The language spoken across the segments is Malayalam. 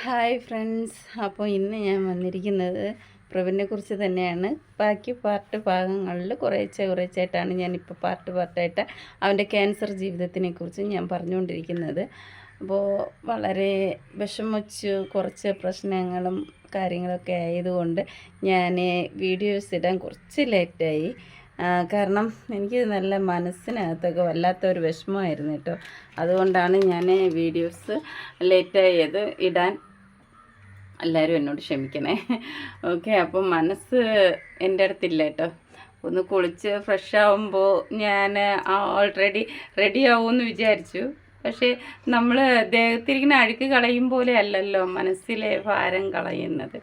Hi friends. അപ്പോൾ ഇന്ന് ഞാൻ വന്നിരിക്കുന്നത് പ്രവിനെക്കുറിച്ച് തന്നെയാണ്. ബാക്കി ഭാഗങ്ങളിൽ കുറേശ്ശായിട്ടാണ് ഞാനിപ്പോൾ പാർട്ടായിട്ട് അവൻ്റെ ക്യാൻസർ ജീവിതത്തിനെക്കുറിച്ച് ഞാൻ പറഞ്ഞുകൊണ്ടിരിക്കുന്നത്. അപ്പോൾ വളരെ വിഷമിച്ച് കുറച്ച് പ്രശ്നങ്ങളും കാര്യങ്ങളൊക്കെ ആയതുകൊണ്ട് ഞാൻ വീഡിയോസ് ഇടാൻ കുറച്ച് ലേറ്റായി. കാരണം എനിക്ക് നല്ല മനസ്സിനകത്തൊക്കെ വല്ലാത്തൊരു വിഷമമായിരുന്നു കേട്ടോ. അതുകൊണ്ടാണ് ഞാൻ വീഡിയോസ് ലേറ്റായത് ഇടാൻ. എല്ലാവരും എന്നോട് ക്ഷമിക്കണേ. ഓക്കെ, അപ്പം മനസ്സ് എൻ്റെ അടുത്തില്ല കേട്ടോ. ഒന്ന് കുളിച്ച് ഫ്രഷ് ആവുമ്പോൾ ഞാൻ ഓൾറെഡി റെഡി ആവുമെന്ന് വിചാരിച്ചു. പക്ഷേ നമ്മൾ ദേഹത്തിരിക്കുന്ന അഴുക്ക് കളയും പോലെ അല്ലല്ലോ മനസ്സിലെ ഭാരം കളയുന്നത്.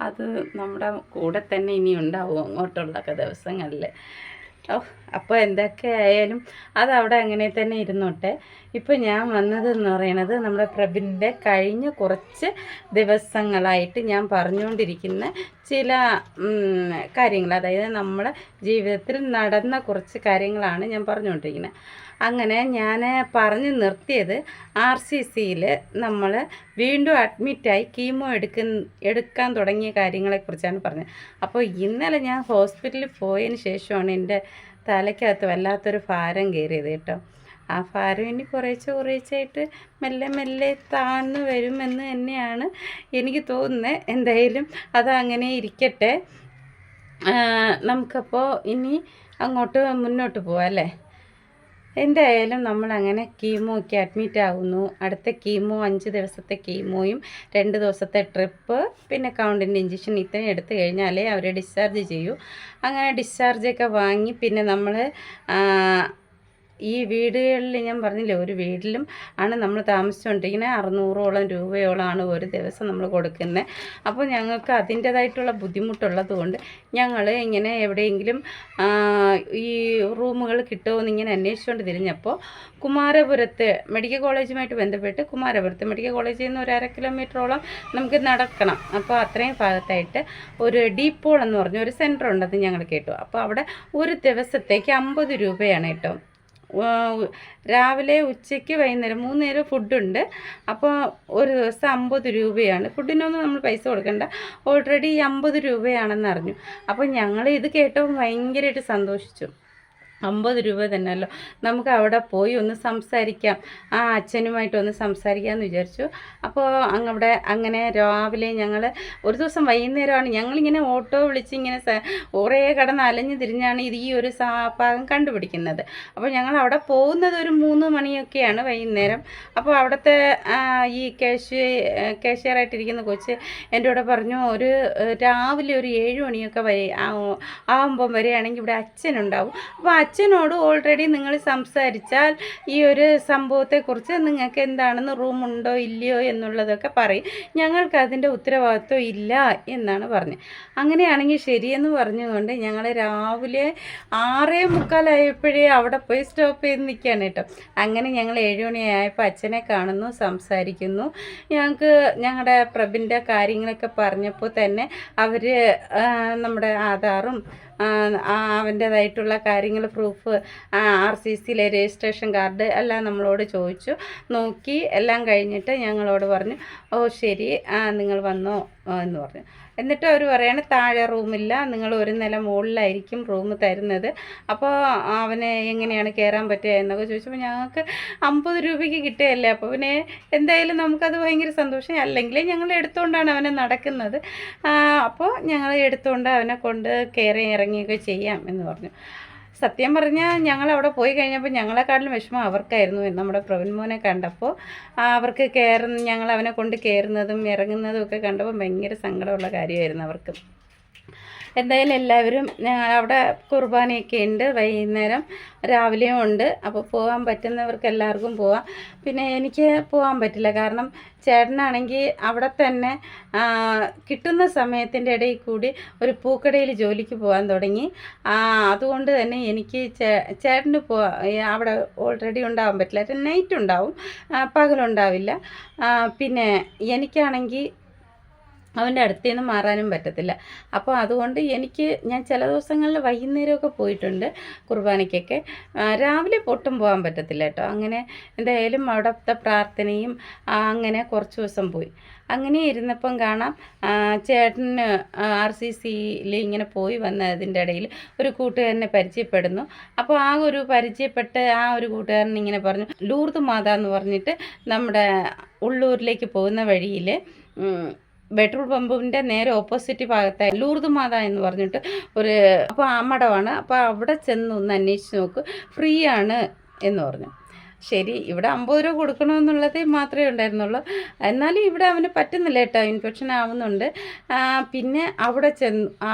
അത് നമ്മുടെ കൂടെ തന്നെ ഇനി ഉണ്ടാവും അങ്ങോട്ടുള്ള ദിവസങ്ങളിൽ. അപ്പോൾ എന്തൊക്കെ ആയാലും അതവിടെ അങ്ങനെ തന്നെ ഇരുന്നോട്ടെ. ഇപ്പോൾ ഞാൻ വന്നതെന്ന് പറയുന്നത് നമ്മുടെ പ്രബിൻ്റെ കഴിഞ്ഞ കുറച്ച് ദിവസങ്ങളായിട്ട് ഞാൻ പറഞ്ഞുകൊണ്ടിരിക്കുന്ന ചില കാര്യങ്ങൾ, അതായത് നമ്മുടെ ജീവിതത്തിൽ നടന്ന കുറച്ച് കാര്യങ്ങളാണ് ഞാൻ പറഞ്ഞുകൊണ്ടിരിക്കുന്നത്. അങ്ങനെ ഞാൻ പറഞ്ഞു നിർത്തിയത് RCCയിൽ നമ്മൾ വീണ്ടും അഡ്മിറ്റായി കീമോ എടുക്കാൻ തുടങ്ങിയ കാര്യങ്ങളെക്കുറിച്ചാണ് പറഞ്ഞത്. അപ്പോൾ ഇന്നലെ ഞാൻ ഹോസ്പിറ്റലിൽ പോയതിന് ശേഷമാണ് എൻ്റെ തലയ്ക്കകത്ത് വല്ലാത്തൊരു ഭാരം കയറിയത് കേട്ടോ. ആ ഭാരം ഇനി കുറേശ്ശായിട്ട് മെല്ലെ മെല്ലെ താഴ്ന്നു വരുമെന്ന് തന്നെയാണ് എനിക്ക് തോന്നുന്നത്. എന്തായാലും അതങ്ങനെ ഇരിക്കട്ടെ. നമുക്കപ്പോൾ ഇനി അങ്ങോട്ട് മുന്നോട്ട് പോവാം അല്ലേ. എന്തായാലും നമ്മളങ്ങനെ കീമോയ്ക്ക് അഡ്മിറ്റ് ആകുന്നു. അടുത്ത കീമോ 5 ദിവസത്തെ കീമോയും 2 ദിവസത്തെ ട്രിപ്പ് പിന്നെ കൗണ്ടിൻ്റെ ഇഞ്ചക്ഷൻ ഇത്രയും എടുത്തു കഴിഞ്ഞാലേ അവരെ ഡിസ്ചാർജ് ചെയ്യൂ. അങ്ങനെ ഡിസ്ചാർജൊക്കെ വാങ്ങി പിന്നെ നമ്മൾ ഈ വീടുകളിൽ ഞാൻ പറഞ്ഞില്ലേ, ഒരു വീട്ടിലും ആണ് നമ്മൾ താമസിച്ചുകൊണ്ടിരിക്കുന്നത്. 600ഓളം രൂപയോളമാണ് ഒരു ദിവസം നമ്മൾ കൊടുക്കുന്നത്. അപ്പോൾ ഞങ്ങൾക്ക് അതിൻ്റേതായിട്ടുള്ള ബുദ്ധിമുട്ടുള്ളത് കൊണ്ട് ഞങ്ങൾ ഇങ്ങനെ എവിടെയെങ്കിലും ഈ റൂമുകൾ കിട്ടുമെന്ന് ഇങ്ങനെ അന്വേഷിച്ചുകൊണ്ട് തിരിഞ്ഞപ്പോൾ കുമാരപുരത്ത് മെഡിക്കൽ കോളേജുമായിട്ട് ബന്ധപ്പെട്ട് കുമാരപുരത്ത് മെഡിക്കൽ കോളേജിൽ നിന്ന് ഒരു 1/2 കിലോമീറ്ററോളം നമുക്ക് നടക്കണം. അപ്പോൾ അത്രയും ഭാഗത്തായിട്ട് ഒരു ഡീപ്പോൾ എന്ന് പറഞ്ഞ ഒരു സെൻറ്റർ ഉണ്ടെന്ന് ഞങ്ങൾ കേട്ടു. അപ്പോൾ അവിടെ ഒരു ദിവസത്തേക്ക് 50 രൂപയാണ് കേട്ടോ. രാവിലെ ഉച്ചയ്ക്ക് വൈകുന്നേരം 3 നേരം ഫുഡുണ്ട്. അപ്പോൾ ഒരു ദിവസം 50 രൂപയാണ്. ഫുഡിനൊന്നും നമ്മൾ പൈസ കൊടുക്കണ്ട, ഓൾറെഡി 50 രൂപയാണെന്ന് അറിഞ്ഞു. അപ്പോൾ ഞങ്ങൾ ഇത് കേട്ടപ്പോൾ ഭയങ്കരമായിട്ട് സന്തോഷിച്ചു. 50 രൂപ തന്നെയല്ലോ, നമുക്ക് അവിടെ പോയി ഒന്ന് സംസാരിക്കാം, ആ അച്ഛനുമായിട്ടൊന്ന് സംസാരിക്കാമെന്ന് വിചാരിച്ചു. അപ്പോൾ അവിടെ അങ്ങനെ രാവിലെ ഞങ്ങൾ ഒരു ദിവസം വൈകുന്നേരമാണ് ഞങ്ങളിങ്ങനെ ഓട്ടോ വിളിച്ച് ഇങ്ങനെ കുറേ കടന്ന് അലഞ്ഞു തിരിഞ്ഞാണ് ഇത് ഈ ഒരു ഭാഗം കണ്ടുപിടിക്കുന്നത്. അപ്പോൾ ഞങ്ങൾ അവിടെ പോകുന്നത് ഒരു 3 മണിയൊക്കെയാണ് വൈകുന്നേരം. അപ്പോൾ അവിടുത്തെ ഈ കാഷ്യറായിട്ടിരിക്കുന്ന കൊച്ച് എൻ്റെ കൂടെ പറഞ്ഞു, ഒരു രാവിലെ ഒരു 7 മണിയൊക്കെ ആകുമ്പം വരെയാണെങ്കിൽ ഇവിടെ അച്ഛനുണ്ടാവും. അപ്പോൾ അച്ഛനോട് ഓൾറെഡി നിങ്ങൾ സംസാരിച്ചാൽ ഈ ഒരു സംഭവത്തെക്കുറിച്ച് നിങ്ങൾക്ക് എന്താണെന്ന് റൂമുണ്ടോ ഇല്ലയോ എന്നുള്ളതൊക്കെ പറയും. ഞങ്ങൾക്ക് അതിൻ്റെ ഉത്തരവാദിത്വം ഇല്ല എന്നാണ് പറഞ്ഞത്. അങ്ങനെയാണെങ്കിൽ ശരിയെന്ന് പറഞ്ഞുകൊണ്ട് ഞങ്ങൾ രാവിലെ 6:45 അവിടെ പോയി സ്റ്റോപ്പ് ചെയ്ത് നിൽക്കുകയാണ് കേട്ടോ. അങ്ങനെ ഞങ്ങൾ 7 മണിയായപ്പോൾ അച്ഛനെ കാണുന്നു, സംസാരിക്കുന്നു. ഞങ്ങളുടെ പ്രബിൻ്റെ കാര്യങ്ങളൊക്കെ പറഞ്ഞപ്പോൾ തന്നെ അവർ നമ്മുടെ ആധാറും അവൻ്റേതായിട്ടുള്ള കാര്യങ്ങൾ പ്രൂഫ് RCCയിലെ രജിസ്ട്രേഷൻ കാർഡ് എല്ലാം നമ്മളോട് ചോദിച്ചു. നോക്കി എല്ലാം കഴിഞ്ഞിട്ട് ഞങ്ങളോട് പറഞ്ഞു, ഓ ശരി നിങ്ങൾ വന്നോ എന്ന് പറഞ്ഞു. എന്നിട്ട് അവർ പറയാണ് താഴെ റൂമില്ല, നിങ്ങൾ ഒരു നില മുകളിലായിരിക്കും റൂം തരുന്നത്. അപ്പോൾ അവനെ എങ്ങനെയാണ് കയറാൻ പറ്റുക എന്നൊക്കെ ചോദിച്ചപ്പോൾ ഞങ്ങൾക്ക് 50 രൂപയ്ക്ക് കിട്ടുകയല്ലേ, അപ്പോൾ പിന്നെ എന്തായാലും നമുക്കത് ഭയങ്കര സന്തോഷം. അല്ലെങ്കിൽ ഞങ്ങൾ എടുത്തുകൊണ്ടാണ് അവനെ നടക്കുന്നത്. അപ്പോൾ ഞങ്ങൾ എടുത്തുകൊണ്ട് അവനെ കൊണ്ട് കയറി ഇറങ്ങിയൊക്കെ ചെയ്യാം എന്ന് പറഞ്ഞു. സത്യം പറഞ്ഞാൽ ഞങ്ങൾ അവിടെ പോയി കഴിഞ്ഞപ്പോൾ ഞങ്ങളെക്കാട്ടിലും വിഷമം അവർക്കായിരുന്നു. നമ്മുടെ പ്രവീൺ മോനെ കണ്ടപ്പോൾ അവർക്ക് ഞങ്ങൾ അവനെ കൊണ്ട് കയറുന്നതും ഇറങ്ങുന്നതും ഒക്കെ കണ്ടപ്പോൾ ഭയങ്കര സങ്കടമുള്ള കാര്യമായിരുന്നു അവർക്ക്. എന്തായാലും എല്ലാവരും അവിടെ കുർബാനയൊക്കെ ഉണ്ട്, വൈകുന്നേരം രാവിലെയും ഉണ്ട്. അപ്പോൾ പോകാൻ പറ്റുന്നവർക്ക് എല്ലാവർക്കും പോവാം. പിന്നെ എനിക്ക് പോകാൻ പറ്റില്ല, കാരണം ചേട്ടനാണെങ്കിൽ അവിടെ തന്നെ കിട്ടുന്ന സമയത്തിൻ്റെ ഇടയിൽ കൂടി ഒരു പൂക്കടയിൽ ജോലിക്ക് പോകാൻ തുടങ്ങി. അതുകൊണ്ട് തന്നെ എനിക്ക് ചേട്ടന് അവിടെ ഓൾറെഡി ഉണ്ടാവാൻ പറ്റില്ല. നൈറ്റ് ഉണ്ടാവും, പകലുണ്ടാവില്ല. പിന്നെ എനിക്കാണെങ്കിൽ അവൻ്റെ അടുത്ത് നിന്ന് മാറാനും പറ്റത്തില്ല. അപ്പോൾ അതുകൊണ്ട് ഞാൻ ചില ദിവസങ്ങളിൽ വൈകുന്നേരമൊക്കെ പോയിട്ടുണ്ട് കുർബാനയ്ക്കൊക്കെ. രാവിലെ ഒട്ടും പോകാൻ പറ്റത്തില്ല കേട്ടോ. അങ്ങനെ എന്തായാലും അവിടുത്തെ പ്രാർത്ഥനയും അങ്ങനെ കുറച്ച് ദിവസം പോയി. അങ്ങനെ ഇരുന്നപ്പം കാണാം ചേട്ടന് RCCയിൽ ഇങ്ങനെ പോയി വന്നതിൻ്റെ ഇടയിൽ ഒരു കൂട്ടുകാരനെ പരിചയപ്പെടുന്നു. അപ്പോൾ പരിചയപ്പെട്ട ഒരു കൂട്ടുകാരൻ ഇങ്ങനെ പറഞ്ഞു, ലൂർദ് മാത എന്ന് പറഞ്ഞിട്ട് നമ്മുടെ ഉള്ളൂരിലേക്ക് പോകുന്ന വഴിയിൽ പെട്രോൾ പമ്പിൻ്റെ നേരെ ഓപ്പോസിറ്റ് ഭാഗത്തായി ലൂർദ് മാത എന്ന് പറഞ്ഞിട്ട് അപ്പോൾ മഠമാണ്. അപ്പോൾ അവിടെ ചെന്ന് ഒന്ന് അന്വേഷിച്ച് നോക്ക്, ഫ്രീ ആണ് എന്ന് പറഞ്ഞു. ശരി, ഇവിടെ 50 രൂപ കൊടുക്കണമെന്നുള്ളത് മാത്രമേ ഉണ്ടായിരുന്നുള്ളൂ. എന്നാലും ഇവിടെ അവന് പറ്റുന്നില്ല കേട്ടോ, ഇൻഫെക്ഷൻ ആവുന്നുണ്ട്. പിന്നെ അവിടെ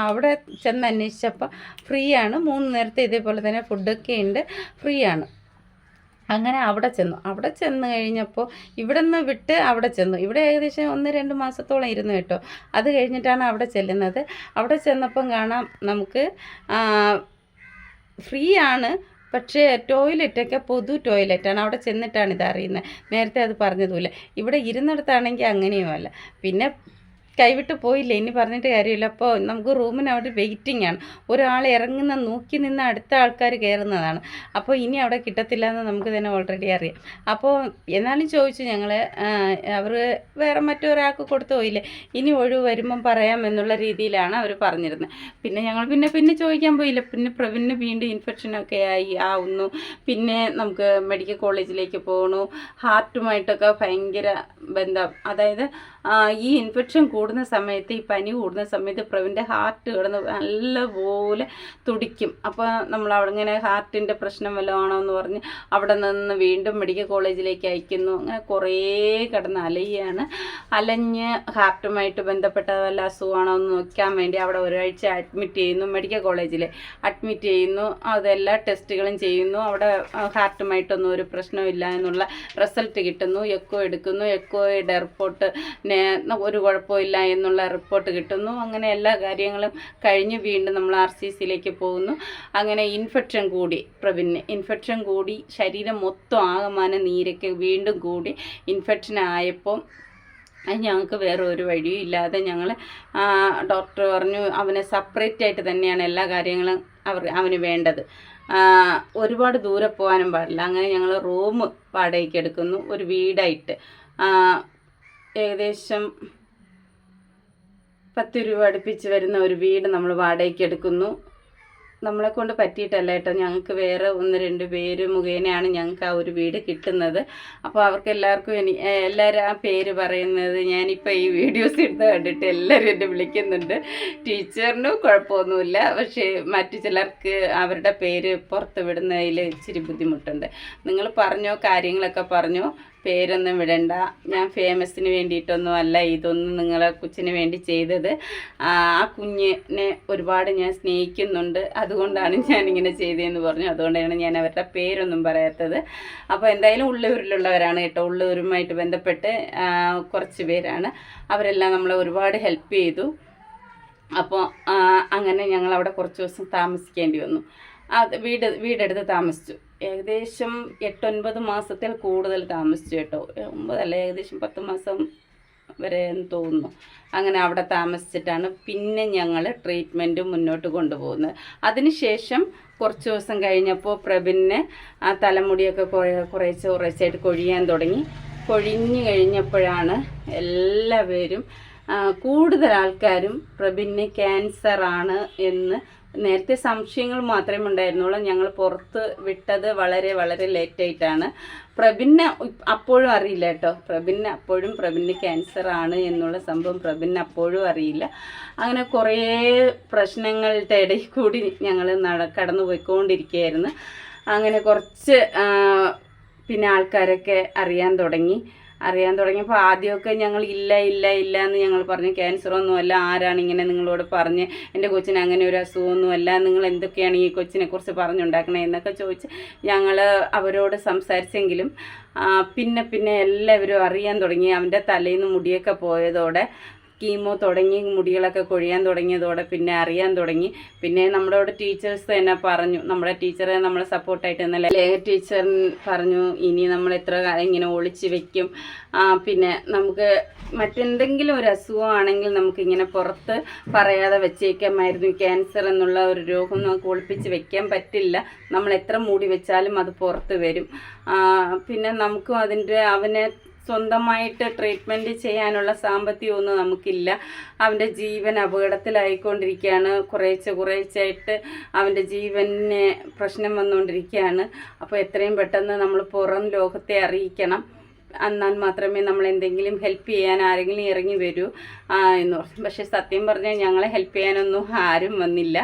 ചെന്ന് അന്വേഷിച്ചപ്പോൾ ഫ്രീ ആണ്. 3 നേരത്തെ ഇതേപോലെ തന്നെ ഫുഡൊക്കെ ഉണ്ട്, ഫ്രീ ആണ്. അങ്ങനെ അവിടെ ചെന്ന് കഴിഞ്ഞപ്പോൾ ഇവിടെ നിന്ന് വിട്ട് അവിടെ ചെന്നു. ഇവിടെ ഏകദേശം 1-2 മാസത്തോളം ഇരുന്നു കേട്ടോ. അത് കഴിഞ്ഞിട്ടാണ് അവിടെ ചെല്ലുന്നത്. അവിടെ ചെന്നപ്പം കാണാം നമുക്ക് ഫ്രീ ആണ്, പക്ഷേ ടോയ്ലറ്റൊക്കെ പൊതു ടോയ്ലറ്റാണ്. അവിടെ ചെന്നിട്ടാണ് ഇതറിയുന്നത്. നേരത്തെ അത് പറഞ്ഞതുമില്ല. ഇവിടെ ഇരുന്നിടത്താണെങ്കിൽ അങ്ങനെയുമല്ല. പിന്നെ കൈവിട്ട് പോയില്ല, ഇനി പറഞ്ഞിട്ട് കാര്യമില്ല. അപ്പോൾ നമുക്ക് റൂമിന് അവിടെ വെയിറ്റിംഗ് ആണ്. ഒരാൾ നോക്കി നിന്ന് അടുത്ത ആൾക്കാർ കയറുന്നതാണ്. അപ്പോൾ ഇനി അവിടെ കിട്ടത്തില്ല എന്ന് നമുക്ക് തന്നെ ഓൾറെഡി അറിയാം. അപ്പോൾ എന്നാലും ചോദിച്ചു ഞങ്ങൾ, അവർ വേറെ മറ്റൊരാൾക്ക് കൊടുത്തു പോയില്ലേ, ഇനി ഒഴിവ് വരുമ്പം പറയാം എന്നുള്ള രീതിയിലാണ് അവർ പറഞ്ഞിരുന്നത്. പിന്നെ ഞങ്ങൾ പിന്നെ ചോദിക്കാൻ പോയില്ല. പിന്നെ പ്രവീണിന് വീണ്ടും ഇൻഫെക്ഷനൊക്കെ ആവുന്നു. പിന്നെ നമുക്ക് മെഡിക്കൽ കോളേജിലേക്ക് പോകണു. ഹാർട്ടുമായിട്ടൊക്കെ ഭയങ്കര ബന്ധം. അതായത് ഈ ഇൻഫെക്ഷൻ കൂടുന്ന സമയത്ത്, ഈ പനി കൂടുന്ന സമയത്ത് പ്രവീണിൻ്റെ ഹാർട്ട് കിടന്ന് നല്ലപോലെ തുടിക്കും. അപ്പോൾ നമ്മൾ അവിടെ ഇങ്ങനെ ഹാർട്ടിൻ്റെ പ്രശ്നം വല്ലതും ആണോ എന്ന് പറഞ്ഞ് അവിടെ നിന്ന് വീണ്ടും മെഡിക്കൽ കോളേജിലേക്ക് അയക്കുന്നു. അങ്ങനെ കുറേ കിടന്ന് അലഞ്ഞ് ഹാർട്ടുമായിട്ട് ബന്ധപ്പെട്ട വല്ല അസുഖമാണോ എന്ന് നോക്കാൻ വേണ്ടി അവിടെ ഒരാഴ്ച അഡ്മിറ്റ് ചെയ്യുന്നു. മെഡിക്കൽ കോളേജിൽ അഡ്മിറ്റ് ചെയ്യുന്നു. അതെല്ലാ ടെസ്റ്റുകളും ചെയ്യുന്നു. അവിടെ ഹാർട്ടുമായിട്ടൊന്നും ഒരു പ്രശ്നമില്ല എന്നുള്ള റിസൾട്ട് കിട്ടുന്നു. എക്കോ എടുക്കുന്നു. എക്കോയുടെ റിപ്പോർട്ട് ഒരു കുഴപ്പമില്ല എന്നുള്ള റിപ്പോർട്ട് കിട്ടുന്നു. അങ്ങനെ എല്ലാ കാര്യങ്ങളും കഴിഞ്ഞ് വീണ്ടും നമ്മൾ RCCയിലേക്ക് പോകുന്നു. അങ്ങനെ ഇൻഫെക്ഷൻ കൂടി ശരീരം മൊത്തം ആകമാനം നീരൊക്കെ വീണ്ടും കൂടി ഇൻഫെക്ഷൻ ആയപ്പോൾ ഞങ്ങൾക്ക് വേറെ ഒരു വഴിയും ഇല്ലാതെ ഞങ്ങൾ ഡോക്ടർ പറഞ്ഞു അവനെ സെപ്പറേറ്റ് ആയിട്ട് തന്നെയാണ് എല്ലാ കാര്യങ്ങളും അവന് വേണ്ടത്. ഒരുപാട് ദൂരെ പോകാനും പാടില്ല. അങ്ങനെ ഞങ്ങൾ റൂം വാടകയ്ക്ക് എടുക്കുന്നു. ഒരു വീടായിട്ട് ഏകദേശം 10 രൂപ അടുപ്പിച്ച് വരുന്ന ഒരു വീട് നമ്മൾ വാടകയ്ക്ക് എടുക്കുന്നു. നമ്മളെ കൊണ്ട് പറ്റിയിട്ടല്ല കേട്ടോ, ഞങ്ങൾക്ക് വേറെ 1-2 പേര് മുഖേനയാണ് ഞങ്ങൾക്ക് ആ ഒരു വീട് കിട്ടുന്നത്. അപ്പോൾ അവർക്ക് എല്ലാവരും ആ പേര് പറയുന്നത് ഞാനിപ്പോൾ ഈ വീഡിയോസ് എടുത്ത് കണ്ടിട്ട് എല്ലാവരും എന്നെ വിളിക്കുന്നുണ്ട്. ടീച്ചറിനും കുഴപ്പമൊന്നുമില്ല, പക്ഷേ മറ്റു ചിലർക്ക് അവരുടെ പേര് പുറത്ത് വിടുന്നതിൽ ഇച്ചിരി ബുദ്ധിമുട്ടുണ്ട്. നിങ്ങൾ പറഞ്ഞോ, കാര്യങ്ങളൊക്കെ പറഞ്ഞോ, പേരൊന്നും വിടണ്ട. ഞാൻ ഫേമസിന് വേണ്ടിയിട്ടൊന്നും അല്ല ഇതൊന്നും നിങ്ങളെ കൊച്ചിന് വേണ്ടി ചെയ്തത്. ആ കുഞ്ഞിനെ ഒരുപാട് ഞാൻ സ്നേഹിക്കുന്നുണ്ട്, അതുകൊണ്ടാണ് ഞാനിങ്ങനെ ചെയ്തതെന്ന് പറഞ്ഞു. അതുകൊണ്ടാണ് ഞാൻ അവരുടെ പേരൊന്നും പറയാത്തത്. അപ്പോൾ എന്തായാലും ഉള്ളൂരിലുള്ളവരാണ് കേട്ടോ. ഉള്ളൂരുമായിട്ട് ബന്ധപ്പെട്ട് കുറച്ച് പേരാണ്. അവരെല്ലാം നമ്മളെ ഒരുപാട് ഹെൽപ്പ് ചെയ്തു. അപ്പോൾ അങ്ങനെ ഞങ്ങൾ അവിടെ കുറച്ച് ദിവസം താമസിക്കേണ്ടി വന്നു. വീടെടുത്ത് താമസിച്ചു. ഏകദേശം 8-9 മാസത്തിൽ കൂടുതൽ താമസിച്ചു കേട്ടോ. 9 അല്ല, ഏകദേശം 10 മാസം വരെ എന്ന് തോന്നുന്നു. അങ്ങനെ അവിടെ താമസിച്ചിട്ടാണ് പിന്നെ ഞങ്ങൾ ട്രീറ്റ്മെൻറ്റ് മുന്നോട്ട് കൊണ്ടുപോകുന്നത്. അതിനുശേഷം കുറച്ച് ദിവസം കഴിഞ്ഞപ്പോൾ പ്രവീണിന് തലമുടിയൊക്കെ കുറേശ്ശായിട്ട് കൊഴിയാൻ തുടങ്ങി. കൊഴിഞ്ഞു കഴിഞ്ഞപ്പോഴാണ് എല്ലാവരും കൂടുതൽ ആൾക്കാരും പ്രവീണിന് ക്യാൻസറാണ് എന്ന്. നേരത്തെ സംശയങ്ങൾ മാത്രമേ ഉണ്ടായിരുന്നുള്ളൂ. ഞങ്ങൾ പുറത്ത് വിട്ടത് വളരെ വളരെ ലേറ്റായിട്ടാണ്. പ്രവീണിന് അപ്പോഴും അറിയില്ല കേട്ടോ. പ്രവീണിന് ക്യാൻസർ ആണ് എന്നുള്ള സംഭവം പ്രവീണിന് അപ്പോഴും അറിയില്ല. അങ്ങനെ കുറേ പ്രശ്നങ്ങളുടെ ഇടയിൽ കൂടി ഞങ്ങൾ കടന്നു പോയിക്കൊണ്ടിരിക്കുകയായിരുന്നു. അങ്ങനെ കുറച്ച് പിന്നെ ആൾക്കാരൊക്കെ അറിയാൻ തുടങ്ങിയപ്പോൾ ആദ്യമൊക്കെ ഞങ്ങൾ ഇല്ല എന്ന് ഞങ്ങൾ പറഞ്ഞു. ക്യാൻസറൊന്നുമല്ല, ആരാണ് ഇങ്ങനെ നിങ്ങളോട് പറഞ്ഞ്, എൻ്റെ കൊച്ചിന് അങ്ങനെ ഒരു അസുഖമൊന്നുമല്ല, നിങ്ങൾ എന്തൊക്കെയാണ് ഈ കൊച്ചിനെ കുറിച്ച് പറഞ്ഞുണ്ടാക്കണേ എന്നൊക്കെ ചോദിച്ച് ഞങ്ങൾ അവരോട് സംസാരിച്ചെങ്കിലും പിന്നെ എല്ലാവരും അറിയാൻ തുടങ്ങി. അവൻ്റെ തലേന്ന് മുടിയൊക്കെ പോയതോടെ കീമോ തുടങ്ങി, മുടികളൊക്കെ കൊഴിയാൻ തുടങ്ങിയതോടെ പിന്നെ അറിയാൻ തുടങ്ങി. പിന്നെ നമ്മുടെ അവിടെ ടീച്ചേഴ്സ് തന്നെ പറഞ്ഞു, നമ്മുടെ ടീച്ചറെ നമ്മളെ സപ്പോർട്ടായിട്ട് ഇന്നലെ ലേഖ ടീച്ചർ പറഞ്ഞു, ഇനി നമ്മൾ എത്ര കാലം ഇങ്ങനെ ഒളിച്ച് വെക്കും, പിന്നെ നമുക്ക് മറ്റെന്തെങ്കിലും ഒരു അസുഖമാണെങ്കിൽ നമുക്കിങ്ങനെ പുറത്ത് പറയാതെ വെച്ചേക്കാമായിരുന്നു. ക്യാൻസർ എന്നുള്ള ഒരു രോഗം നമുക്ക് ഒളിപ്പിച്ച് വെക്കാൻ പറ്റില്ല, നമ്മൾ എത്ര മൂടി വെച്ചാലും അത് പുറത്ത് വരും. പിന്നെ നമുക്കും അവനെ സ്വന്തമായിട്ട് ട്രീറ്റ്മെൻറ്റ് ചെയ്യാനുള്ള സാമ്പത്തികമൊന്നും നമുക്കില്ല. അവൻ്റെ ജീവൻ അപകടത്തിലായിക്കൊണ്ടിരിക്കുകയാണ്, കുറേശ്ശായിട്ട് അവൻ്റെ ജീവന് പ്രശ്നം വന്നുകൊണ്ടിരിക്കുകയാണ്. അപ്പോൾ എത്രയും പെട്ടെന്ന് നമ്മൾ പുറം ലോകത്തെ അറിയിക്കണം, എന്നാൽ മാത്രമേ നമ്മൾ എന്തെങ്കിലും ഹെൽപ്പ് ചെയ്യാൻ ആരെങ്കിലും ഇറങ്ങി വരൂ എന്ന് പറഞ്ഞു. പക്ഷേ സത്യം പറഞ്ഞാൽ ഞങ്ങളെ ഹെൽപ്പ് ചെയ്യാനൊന്നും ആരും വന്നില്ല.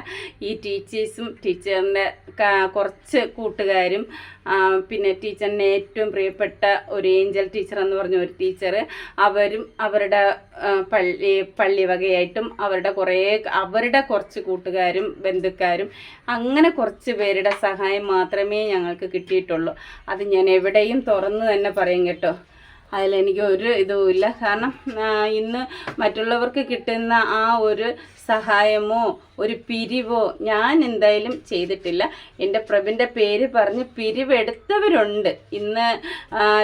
ഈ ടീച്ചേഴ്സും ടീച്ചറിൻ്റെ കുറച്ച് കൂട്ടുകാരും പിന്നെ ടീച്ചറിന് ഏറ്റവും പ്രിയപ്പെട്ട ഒരു ഏഞ്ചൽ ടീച്ചർ എന്ന് പറഞ്ഞ ഒരു ടീച്ചർ, അവരും അവരുടെ പള്ളി വകയായിട്ടും അവരുടെ കുറച്ച് കൂട്ടുകാരും ബന്ധുക്കാരും അങ്ങനെ കുറച്ച് പേരുടെ സഹായം മാത്രമേ ഞങ്ങൾക്ക് കിട്ടിയിട്ടുള്ളൂ. അത് ഞാൻ എവിടെയും തുറന്ന് തന്നെ പറയും കേട്ടോ. അതിലെനിക്ക് ഒരു ഇതുമില്ല. കാരണം ഇന്ന് മറ്റുള്ളവർക്ക് കിട്ടുന്ന ആ ഒരു സഹായമോ ഒരു പിരിവോ ഞാൻ എന്തായാലും ചെയ്തിട്ടില്ല. എൻ്റെ പ്രഭിൻ്റെ പേര് പറഞ്ഞ് പിരിവെടുത്തവരുണ്ട്. ഇന്ന്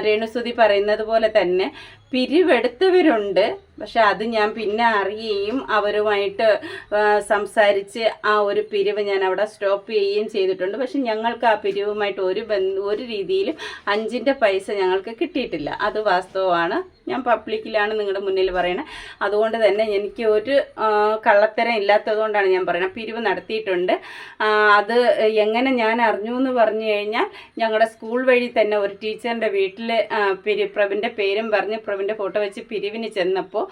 രേണുസുതി പറയുന്നത് പോലെ തന്നെ പിരിവെടുത്തവരുണ്ട്. പക്ഷെ അത് ഞാൻ പിന്നെ അറിയുകയും അവരുമായിട്ട് സംസാരിച്ച് ആ ഒരു പിരിവ് ഞാൻ അവിടെ സ്റ്റോപ്പ് ചെയ്യുകയും ചെയ്തിട്ടുണ്ട്. പക്ഷെ ഞങ്ങൾക്ക് ആ പിരിവുമായിട്ട് ഒരു രീതിയിലും 5ൻ്റെ പൈസ ഞങ്ങൾക്ക് കിട്ടിയിട്ടില്ല. അത് വാസ്തവമാണ്. ഞാൻ പബ്ലിക്കിലാണ് നിങ്ങളുടെ മുന്നിൽ പറയണത്. അതുകൊണ്ട് തന്നെ എനിക്ക് ഒരു കള്ളത്തരം ഇല്ലാത്തതുകൊണ്ടാണ് ഞാൻ പറയുന്നത്. പിരിവ് നടത്തിയിട്ടുണ്ട്. അത് എങ്ങനെ ഞാൻ അറിഞ്ഞു എന്ന് പറഞ്ഞു കഴിഞ്ഞാൽ, ഞങ്ങളുടെ സ്കൂൾ വഴി തന്നെ ഒരു ടീച്ചറിൻ്റെ വീട്ടിൽ പ്രഭിൻ്റെ പേരും പറഞ്ഞ് പ്രഭിൻ്റെ ഫോട്ടോ വെച്ച് പിരിവിന് ചെന്നപ്പോൾ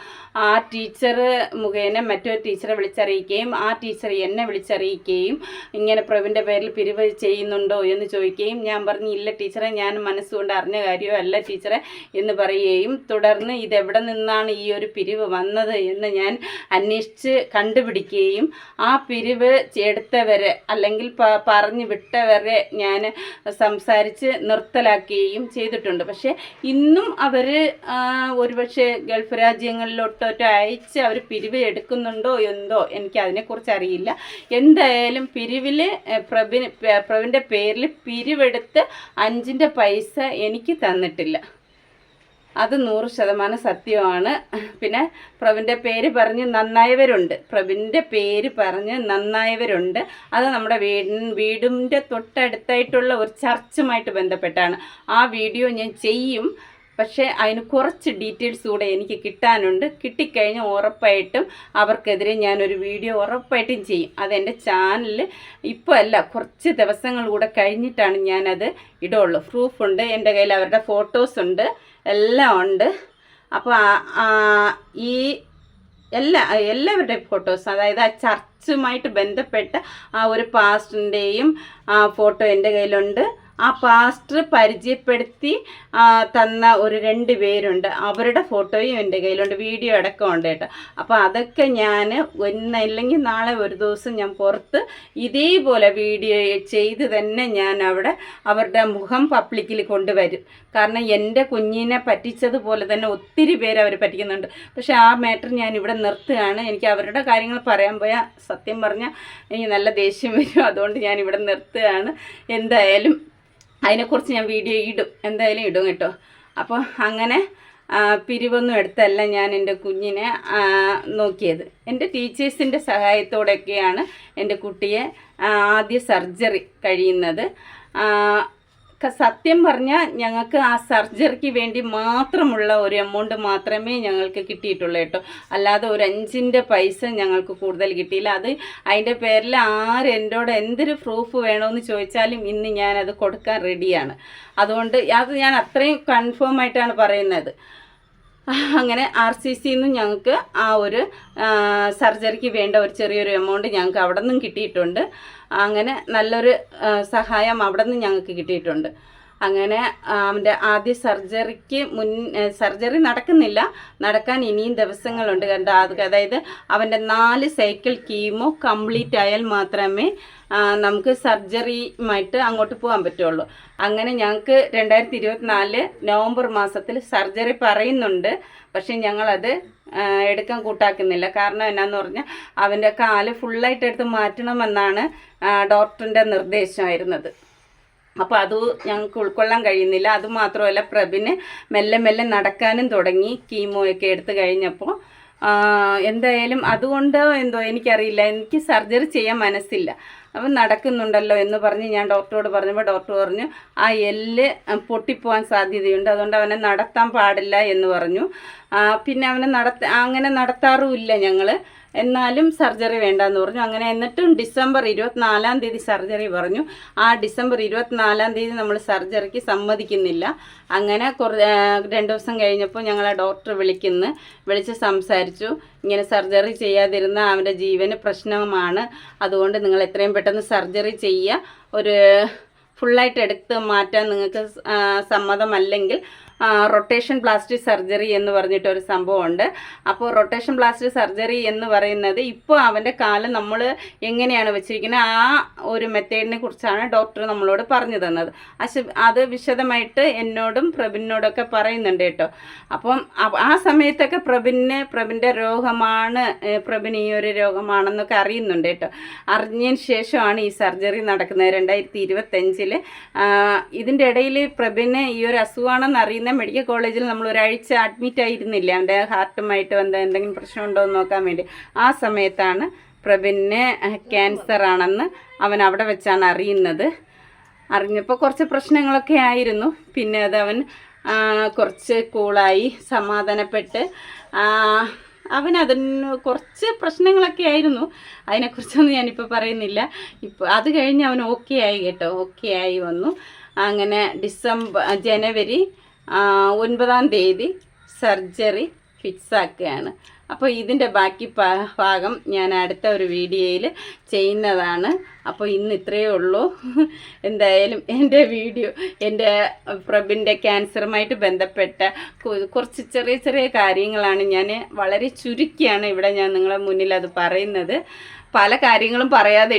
ആ ടീച്ചർ മുഖേന മറ്റൊരു ടീച്ചറെ വിളിച്ചറിയിക്കുകയും ആ ടീച്ചർ എന്നെ വിളിച്ചറിയിക്കുകയും ഇങ്ങനെ പ്രഭിൻ്റെ പേരിൽ പിരിവ് ചെയ്യുന്നുണ്ടോ എന്ന് ചോദിക്കുകയും ഞാൻ പറഞ്ഞു, ഇല്ല ടീച്ചറെ, ഞാൻ മനസ്സുകൊണ്ട് അറിഞ്ഞ കാര്യമോ അല്ല ടീച്ചറെ എന്ന് പറയുകയും തുടർന്ന് ഇതെവിടെ നിന്നാണ് ഈ ഒരു പിരിവ് വന്നത് എന്ന് ഞാൻ അന്വേഷിച്ച് കണ്ടുപിടിക്കുകയും ആ പിരിവ് എടുത്തവരെ അല്ലെങ്കിൽ പറഞ്ഞു വിട്ടവരെ ഞാൻ സംസാരിച്ച് നിർത്തലാക്കുകയും ചെയ്തിട്ടുണ്ട്. പക്ഷേ ഇന്നും അവർ ഒരുപക്ഷെ ഗൾഫ് രാജ്യങ്ങളിലോട്ടൊക്കെ അയച്ച് അവർ പിരിവ് എടുക്കുന്നുണ്ടോ എന്തോ എനിക്ക് അതിനെക്കുറിച്ച് അറിയില്ല. എന്തായാലും പിരിവിൽ പ്രഭിൻ്റെ പേരിൽ പിരിവെടുത്ത് 5ൻ്റെ പൈസ എനിക്ക് തന്നിട്ടില്ല. അത് 100% സത്യമാണ്. പിന്നെ പ്രഭിൻ്റെ പേര് പറഞ്ഞ് നന്നായവരുണ്ട്, പ്രഭിൻ്റെ പേര് പറഞ്ഞ് നന്നായവരുണ്ട്. അത് നമ്മുടെ വീടിൻ്റെ തൊട്ടടുത്തായിട്ടുള്ള ഒരു ചർച്ചുമായിട്ട് ബന്ധപ്പെട്ടാണ്. ആ വീഡിയോ ഞാൻ ചെയ്യും. പക്ഷേ അതിന് കുറച്ച് ഡീറ്റെയിൽസ് കൂടെ എനിക്ക് കിട്ടാനുണ്ട്. കിട്ടിക്കഴിഞ്ഞാൽ ഉറപ്പായിട്ടും അവർക്കെതിരെ ഞാനൊരു വീഡിയോ ഉറപ്പായിട്ടും ചെയ്യും. അതെൻ്റെ ചാനലിൽ ഇപ്പോൾ അല്ല, കുറച്ച് ദിവസങ്ങൾ കൂടെ കഴിഞ്ഞിട്ടാണ് ഞാനത് ഇടുള്ളൂ. പ്രൂഫുണ്ട് എൻ്റെ കയ്യിൽ, അവരുടെ ഫോട്ടോസുണ്ട്, എല്ലാം ഉണ്ട്. അപ്പോൾ ഈ എല്ലാവരുടെയും ഫോട്ടോസ്, അതായത് ആ ചർച്ചുമായിട്ട് ബന്ധപ്പെട്ട ആ ഒരു പാസ്റ്ററിൻ്റെയും ഫോട്ടോ എൻ്റെ കയ്യിലുണ്ട്. ആ പാസ്റ്റർ പരിചയപ്പെടുത്തി തന്ന ഒരു 2 പേരുണ്ട്, അവരുടെ ഫോട്ടോയും എൻ്റെ കയ്യിലുണ്ട്, വീഡിയോ അടക്കമുണ്ട് കേട്ടോ. അപ്പോൾ അതൊക്കെ ഞാൻ ഇല്ലെങ്കിൽ നാളെ ഒരു ദിവസം ഞാൻ പുറത്ത് ഇതേപോലെ വീഡിയോ ചെയ്ത് തന്നെ ഞാൻ അവിടെ അവരുടെ മുഖം പബ്ലിക്കിൽ കൊണ്ടുവരും. കാരണം എൻ്റെ കുഞ്ഞിനെ പറ്റിച്ചതുപോലെ തന്നെ ഒത്തിരി പേര് അവർ പറ്റിക്കുന്നുണ്ട്. പക്ഷേ ആ മാറ്റർ ഞാൻ ഇവിടെ നിർത്തുകയാണ്. എനിക്ക് അവരുടെ കാര്യങ്ങൾ പറയാൻ പോയാൽ സത്യം പറഞ്ഞാൽ എനിക്ക് നല്ല ദേഷ്യം വരും. അതുകൊണ്ട് ഞാൻ ഇവിടെ നിർത്തുകയാണ്. എന്തായാലും അതിനെക്കുറിച്ച് ഞാൻ വീഡിയോ എന്തായാലും ഇടും കേട്ടോ. അപ്പോൾ അങ്ങനെ പിരിവൊന്നും എടുത്തല്ല ഞാൻ എൻ്റെ കുഞ്ഞിനെ നോക്കിയത്. എൻ്റെ ടീച്ചേഴ്സിൻ്റെ സഹായത്തോടെയൊക്കെയാണ് എൻ്റെ കുട്ടിയെ ആദ്യ സർജറി കഴിയുന്നത്. സത്യം പറഞ്ഞാൽ ഞങ്ങൾക്ക് ആ സർജറിക്ക് വേണ്ടി മാത്രമുള്ള ഒരു എമൗണ്ട് മാത്രമേ ഞങ്ങൾക്ക് കിട്ടിയിട്ടുള്ളൂ കേട്ടോ. അല്ലാതെ ഒരു 5ൻ്റെ പൈസ ഞങ്ങൾക്ക് കൂടുതൽ കിട്ടിയില്ല. അതിൻ്റെ പേരിൽ ആരെന്നോട് എന്തൊരു പ്രൂഫ് വേണമെന്ന് ചോദിച്ചാലും ഇന്ന് ഞാനത് കൊടുക്കാൻ റെഡിയാണ്. അതുകൊണ്ട് അത് ഞാൻ അത്രയും കൺഫേം ആയിട്ടാണ് പറയുന്നത്. അങ്ങനെ RCCന്ന് ഞങ്ങൾക്ക് ആ ഒരു സർജറിക്ക് വേണ്ട ഒരു ചെറിയൊരു എമൗണ്ട് ഞങ്ങൾക്ക് അവിടെ നിന്നും കിട്ടിയിട്ടുണ്ട്. അങ്ങനെ നല്ലൊരു സഹായം അവിടെ നിന്ന് ഞങ്ങൾക്ക് കിട്ടിയിട്ടുണ്ട്. അങ്ങനെ അവൻ്റെ ആദ്യ സർജറി നടക്കുന്നില്ല, നടക്കാൻ ഇനിയും ദിവസങ്ങളുണ്ട് കണ്ടോ. അതായത് അവൻ്റെ 4 സൈക്കിൾ കീമോ കംപ്ലീറ്റ് ആയാൽ മാത്രമേ നമുക്ക് സർജറിയുമായിട്ട് അങ്ങോട്ട് പോകാൻ പറ്റുള്ളൂ. അങ്ങനെ ഞങ്ങൾക്ക് 2024 നവംബർ മാസത്തിൽ സർജറി പറയുന്നുണ്ട്. പക്ഷെ ഞങ്ങളത് എടുക്കാൻ കൂട്ടാക്കുന്നില്ല. കാരണം എന്നാന്ന് പറഞ്ഞാൽ അവൻ്റെ കാല് ഫുള്ളായിട്ട് എടുത്ത് മാറ്റണമെന്നാണ് ഡോക്ടറിൻ്റെ നിർദ്ദേശമായിരുന്നത്. അപ്പോൾ അത് ഞങ്ങൾക്ക് ഉൾക്കൊള്ളാൻ കഴിയുന്നില്ല. അതുമാത്രമല്ല, പ്രഭിന് മെല്ലെ മെല്ലെ നടക്കാനും തുടങ്ങി കീമോയൊക്കെ എടുത്ത് കഴിഞ്ഞപ്പോൾ. എന്തായാലും അതുകൊണ്ടോ എന്തോ എനിക്കറിയില്ല, എനിക്ക് സർജറി ചെയ്യാൻ മനസ്സില്ല. അപ്പം നടക്കുന്നുണ്ടല്ലോ എന്ന് പറഞ്ഞ് ഞാൻ ഡോക്ടറോട് പറഞ്ഞപ്പോൾ ഡോക്ടർ പറഞ്ഞു ആ എല്ല് പൊട്ടിപ്പോവാൻ സാധ്യതയുണ്ട്, അതുകൊണ്ട് അവനെ നടത്താൻ പാടില്ല എന്ന് പറഞ്ഞു. പിന്നെ അവനെ അങ്ങനെ നടത്താറുമില്ല ഞങ്ങൾ. എന്നാലും സർജറി വേണ്ടെന്ന് പറഞ്ഞു. അങ്ങനെ എന്നിട്ടും ഡിസംബർ 24-ാം തീയതി സർജറി പറഞ്ഞു. ആ ഡിസംബർ 24-ാം തീയതി നമ്മൾ സർജറിക്ക് സമ്മതിക്കുന്നില്ല. അങ്ങനെ 2 ദിവസം കഴിഞ്ഞപ്പോൾ ഞങ്ങളെ ഡോക്ടർ വിളിച്ച് സംസാരിച്ചു. ഇങ്ങനെ സർജറി ചെയ്യാതിരുന്ന അവൻ്റെ ജീവന് പ്രശ്നമാണ്, അതുകൊണ്ട് നിങ്ങൾ എത്രയും പെട്ടെന്ന് സർജറി ചെയ്യുക. ഒരു ഫുള്ളായിട്ട് എടുത്ത് മാറ്റാൻ നിങ്ങൾക്ക് സമ്മതമല്ലെങ്കിൽ റൊട്ടേഷൻ പ്ലാസ്റ്റിക് സർജറി എന്ന് പറഞ്ഞിട്ടൊരു സംഭവമുണ്ട്. അപ്പോൾ റൊട്ടേഷൻ പ്ലാസ്റ്റിക് സർജറി എന്ന് പറയുന്നത് ഇപ്പോൾ അവൻ്റെ കാല് നമ്മൾ എങ്ങനെയാണ് വെച്ചിരിക്കുന്നത് ആ ഒരു മെത്തേഡിനെ കുറിച്ചാണ് ഡോക്ടർ നമ്മളോട് പറഞ്ഞു തന്നത്. അത് വിശദമായിട്ട് എന്നോടും പ്രഭിനോടൊക്കെ പറയുന്നുണ്ട് കേട്ടോ. അപ്പം ആ സമയത്തൊക്കെ പ്രഭിൻ്റെ രോഗമാണ്, പ്രഭിന് ഈ ഒരു രോഗമാണെന്നൊക്കെ അറിയുന്നുണ്ട് കേട്ടോ. അറിഞ്ഞതിന് ശേഷമാണ് ഈ സർജറി നടക്കുന്നത് 2025. ഇതിൻ്റെ ഇടയിൽ പ്രഭിന് ഈ ഒരു അസുഖമാണെന്ന് അറിയുന്ന മെഡിക്കൽ കോളേജിൽ നമ്മൾ ഒരാഴ്ച അഡ്മിറ്റ് ആയിരുന്നില്ല, അവൻ്റെ ഹാർട്ടുമായിട്ട് എന്തെങ്കിലും പ്രശ്നമുണ്ടോ എന്ന് നോക്കാൻ വേണ്ടി. ആ സമയത്താണ് പ്രഭിന് ക്യാൻസർ ആണെന്ന് അവൻ അവിടെ വെച്ചാണ് അറിഞ്ഞപ്പോൾ കുറച്ച് പ്രശ്നങ്ങളൊക്കെ ആയിരുന്നു. പിന്നെ അത് അവൻ കുറച്ച് കൂളായി സമാധാനപ്പെട്ട് അതിന് കുറച്ച് പ്രശ്നങ്ങളൊക്കെ ആയിരുന്നു. അതിനെക്കുറിച്ചൊന്നും ഞാനിപ്പോൾ പറയുന്നില്ല. ഇപ്പോൾ അത് കഴിഞ്ഞ് അവൻ ഓക്കെ ആയി കേട്ടോ, ഓക്കെ ആയി വന്നു. അങ്ങനെ ജനുവരി 9-ാം തീയതി സർജറി ഫിക്സാക്കുകയാണ്. അപ്പോൾ ഇതിൻ്റെ ബാക്കി ഭാഗം ഞാൻ അടുത്ത ഒരു വീഡിയോയിൽ ചെയ്യുന്നതാണ്. അപ്പോൾ ഇന്ന് ഇത്രയേ ഉള്ളൂ. എന്തായാലും എൻ്റെ വീഡിയോ എൻ്റെ പ്രഭിൻ്റെ ക്യാൻസറുമായിട്ട് ബന്ധപ്പെട്ട കുറച്ച് ചെറിയ ചെറിയ കാര്യങ്ങളാണ് ഞാൻ വളരെ ചുരുക്കിയാണ് ഇവിടെ ഞാൻ നിങ്ങളെ മുന്നിൽ അത് പറയുന്നത്. പല കാര്യങ്ങളും പറയാതെ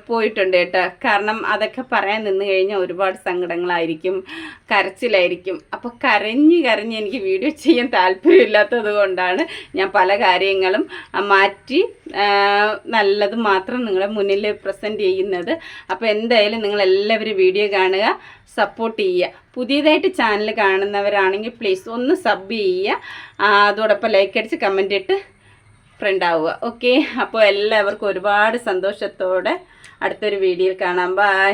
പോയിട്ടുണ്ട് കേട്ടോ. കാരണം അതൊക്കെ പറയാൻ നിന്ന് കഴിഞ്ഞാൽ ഒരുപാട് സങ്കടങ്ങളായിരിക്കും, കരച്ചിലായിരിക്കും. അപ്പോൾ കരഞ്ഞ് എനിക്ക് വീഡിയോ ചെയ്യാൻ താല്പര്യമില്ലാത്തത് കൊണ്ടാണ് ഞാൻ പല കാര്യങ്ങളും മാറ്റി നല്ലത് മാത്രം നിങ്ങളെ മുന്നിൽ പ്രസൻറ്റ് ചെയ്യുന്നത്. അപ്പോൾ എന്തായാലും നിങ്ങളെല്ലാവരും വീഡിയോ കാണുക, സപ്പോർട്ട് ചെയ്യുക. പുതിയതായിട്ട് ചാനൽ കാണുന്നവരാണെങ്കിൽ പ്ലീസ് ഒന്ന് സബ് ചെയ്യുക. അതോടൊപ്പം ലൈക്ക് അടിച്ച് കമൻ്റ് ഇട്ട് ഫ്രണ്ട് ആവുക. ഓക്കെ, അപ്പോൾ എല്ലാവർക്കും ഒരുപാട് സന്തോഷത്തോടെ അടുത്തൊരു വീഡിയോയിൽ കാണാം. ബൈ.